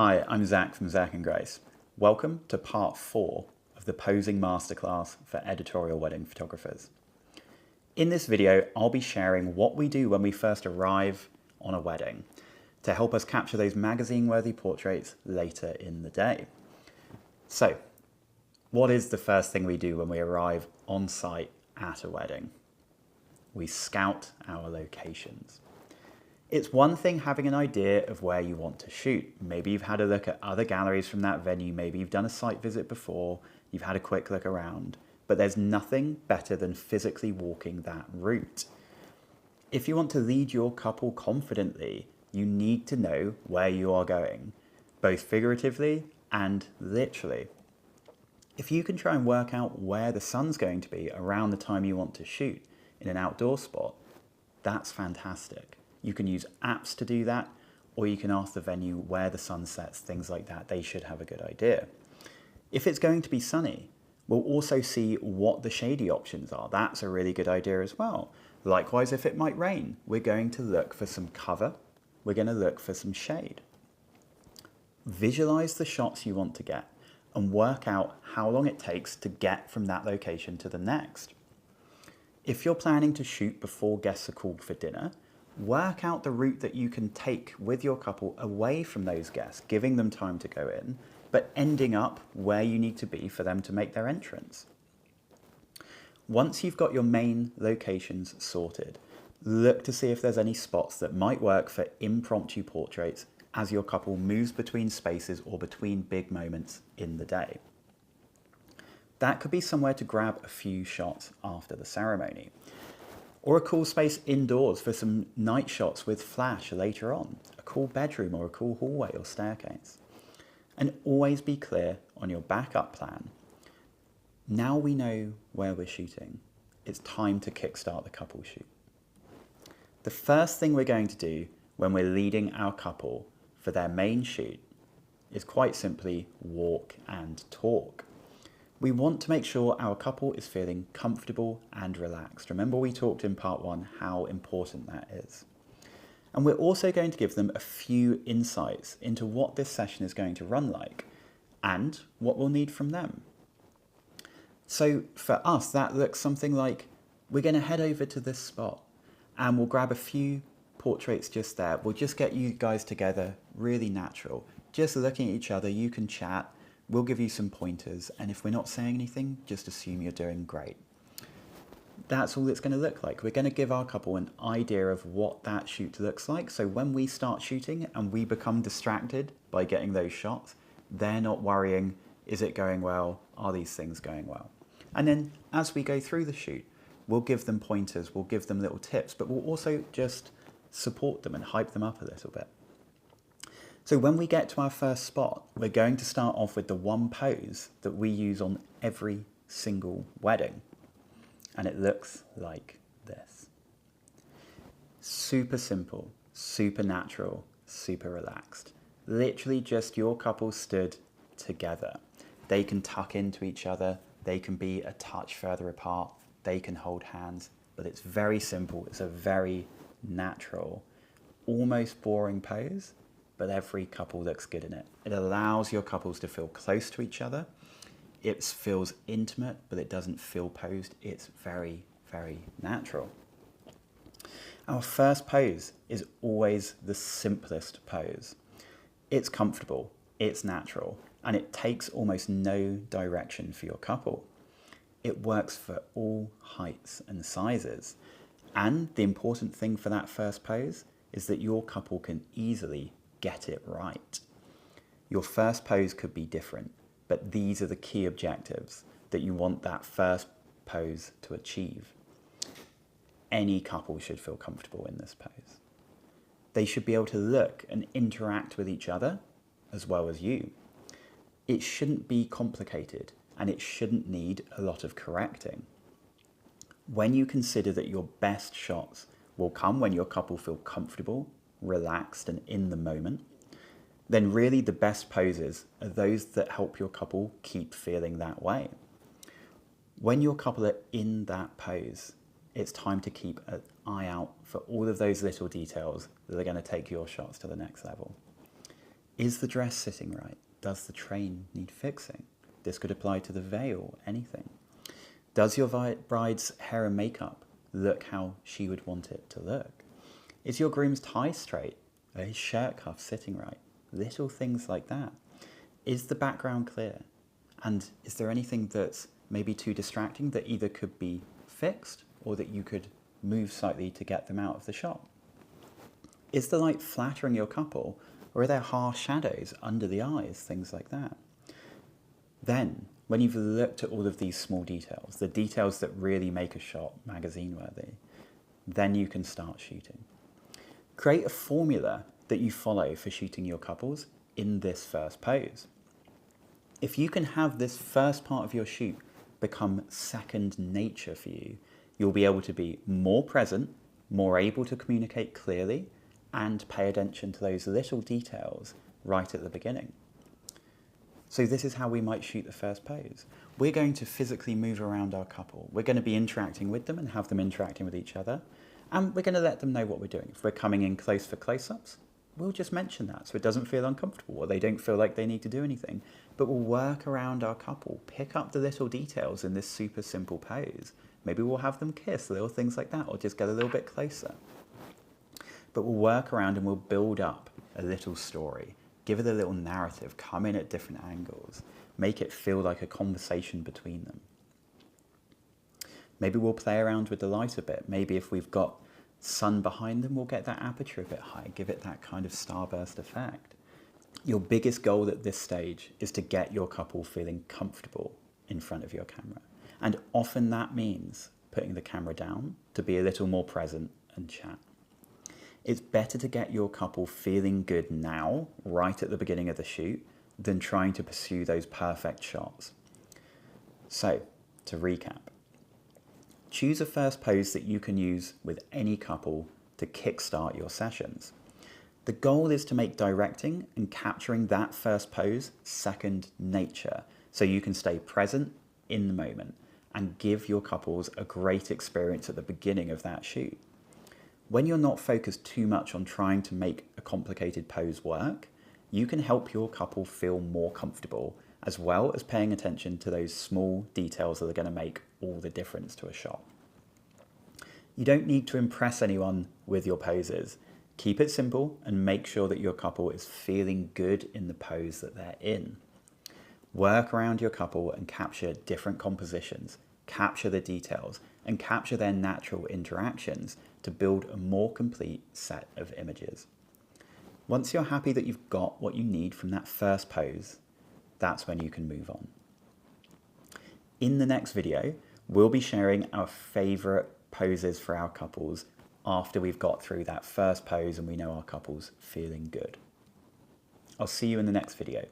Hi, I'm Zach from Zach and Grace. Welcome to part 4 of the Posing Masterclass for Editorial Wedding Photographers. In this video, I'll be sharing what we do when we first arrive on a wedding to help us capture those magazine-worthy portraits later in the day. So, what is the first thing we do when we arrive on site at a wedding? We scout our locations. It's one thing having an idea of where you want to shoot. Maybe you've had a look at other galleries from that venue, maybe you've done a site visit before, you've had a quick look around, but there's nothing better than physically walking that route. If you want to lead your couple confidently, you need to know where you are going, both figuratively and literally. If you can try and work out where the sun's going to be around the time you want to shoot in an outdoor spot, that's fantastic. You can use apps to do that, or you can ask the venue where the sun sets, things like that. They should have a good idea. If it's going to be sunny, we'll also see what the shady options are. That's a really good idea as well. Likewise, if it might rain, we're going to look for some cover. We're going to look for some shade. Visualize the shots you want to get and work out how long it takes to get from that location to the next. If you're planning to shoot before guests are called for dinner, work out the route that you can take with your couple away from those guests, giving them time to go in, but ending up where you need to be for them to make their entrance. Once you've got your main locations sorted, look to see if there's any spots that might work for impromptu portraits as your couple moves between spaces or between big moments in the day. That could be somewhere to grab a few shots after the ceremony, or a cool space indoors for some night shots with flash later on, a cool bedroom or a cool hallway or staircase. And always be clear on your backup plan. Now we know where we're shooting, it's time to kickstart the couple shoot. The first thing we're going to do when we're leading our couple for their main shoot is quite simply walk and talk. We want to make sure our couple is feeling comfortable and relaxed. Remember we talked in part 1 how important that is. And we're also going to give them a few insights into what this session is going to run like and what we'll need from them. So for us, that looks something like we're going to head over to this spot and we'll grab a few portraits just there. We'll just get you guys together, really natural. Just looking at each other, you can chat. We'll give you some pointers, and if we're not saying anything, just assume you're doing great. That's all it's going to look like. We're going to give our couple an idea of what that shoot looks like, so when we start shooting and we become distracted by getting those shots, they're not worrying, is it going well? Are these things going well? And then as we go through the shoot, we'll give them pointers, we'll give them little tips, but we'll also just support them and hype them up a little bit. So when we get to our first spot, we're going to start off with the one pose that we use on every single wedding. And it looks like this. Super simple, super natural, super relaxed. Literally just your couple stood together. They can tuck into each other. They can be a touch further apart. They can hold hands, but it's very simple. It's a very natural, almost boring pose, but every couple looks good in it. It allows your couples to feel close to each other. It feels intimate, but it doesn't feel posed. It's very, very natural. Our first pose is always the simplest pose. It's comfortable, it's natural, and it takes almost no direction for your couple. It works for all heights and sizes. And the important thing for that first pose is that your couple can easily get it right. Your first pose could be different, but these are the key objectives that you want that first pose to achieve. Any couple should feel comfortable in this pose. They should be able to look and interact with each other as well as you. It shouldn't be complicated and it shouldn't need a lot of correcting. When you consider that your best shots will come when your couple feel comfortable, relaxed and in the moment, then really the best poses are those that help your couple keep feeling that way. When your couple are in that pose, it's time to keep an eye out for all of those little details that are going to take your shots to the next level. Is the dress sitting right? Does the train need fixing? This could apply to the veil, anything. Does your bride's hair and makeup look how she would want it to look? Is your groom's tie straight? Are his shirt cuffs sitting right? Little things like that. Is the background clear? And is there anything that's maybe too distracting that either could be fixed or that you could move slightly to get them out of the shot? Is the light flattering your couple, or are there harsh shadows under the eyes, things like that? Then, when you've looked at all of these small details, the details that really make a shot magazine worthy, then you can start shooting. Create a formula that you follow for shooting your couples in this first pose. If you can have this first part of your shoot become second nature for you, you'll be able to be more present, more able to communicate clearly, and pay attention to those little details right at the beginning. So this is how we might shoot the first pose. We're going to physically move around our couple. We're going to be interacting with them and have them interacting with each other. And we're going to let them know what we're doing. If we're coming in close for close-ups, we'll just mention that so it doesn't feel uncomfortable or they don't feel like they need to do anything. But we'll work around our couple, pick up the little details in this super simple pose. Maybe we'll have them kiss, little things like that, or just get a little bit closer. But we'll work around and we'll build up a little story. Give it a little narrative, come in at different angles, make it feel like a conversation between them. Maybe we'll play around with the light a bit. Maybe if we've got sun behind them, we'll get that aperture a bit high, give it that kind of starburst effect. Your biggest goal at this stage is to get your couple feeling comfortable in front of your camera. And often that means putting the camera down to be a little more present and chat. It's better to get your couple feeling good now, right at the beginning of the shoot, than trying to pursue those perfect shots. So, to recap, choose a first pose that you can use with any couple to kickstart your sessions. The goal is to make directing and capturing that first pose second nature, so you can stay present in the moment and give your couples a great experience at the beginning of that shoot. When you're not focused too much on trying to make a complicated pose work, you can help your couple feel more comfortable, as well as paying attention to those small details that are going to make all the difference to a shot. You don't need to impress anyone with your poses. Keep it simple and make sure that your couple is feeling good in the pose that they're in. Work around your couple and capture different compositions, capture the details, and capture their natural interactions to build a more complete set of images. Once you're happy that you've got what you need from that first pose, that's when you can move on. In the next video, we'll be sharing our favorite poses for our couples after we've got through that first pose and we know our couple's feeling good. I'll see you in the next video.